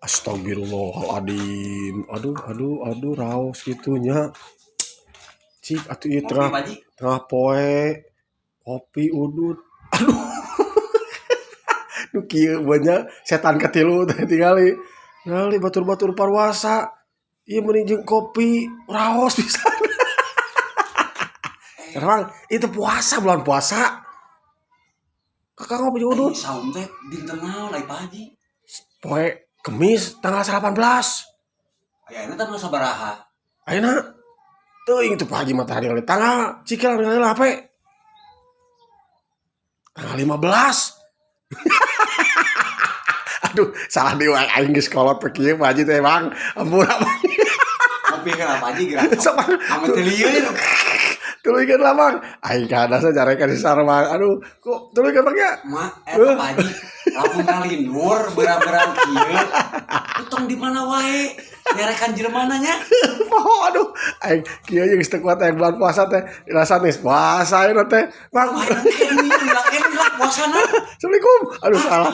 Astagfirullahaladzim. Aduh, raos gitunya. Cik, atuh ieu tengah poe. Kopi udut. Aduh. Nu kieu banyak setan katilu teh tingali. Ngali batur-batur parwasa. Ieu meuning jeung kopi raos pisan. Sekarang itu puasa, bulan puasa. Kakak ngopi udut. Saum teh dinten naon lai Pak Haji? Poe Kemis tanggal 18. Ayeuna tanggal sabaraha? Ayeuna teuing teu Pak Haji matahari kali tanggal cikil ningali lape. Tanggal 15. Aduh, salah deui aing geus kolot teh kieu Pak Haji teh Bang. Ampun abang. Ngopi ka Pak Haji gerak. Ame teu lieur. Tuluykeun lah Bang. Aing kadasa jarekan di sareng. Aduh, kok tuluykeun Bang ya? Mak, Pak Haji. Lamun kalindur berang-berang kieu. Utang di mana wae? Nyarekan jelema nya. Oh, aduh, aing kieu geus teu kuat aing bulan puasa teh. Rasa geus puasa ayeuna teh. Bang. Ini puasana. Assalamualaikum. Aduh salah.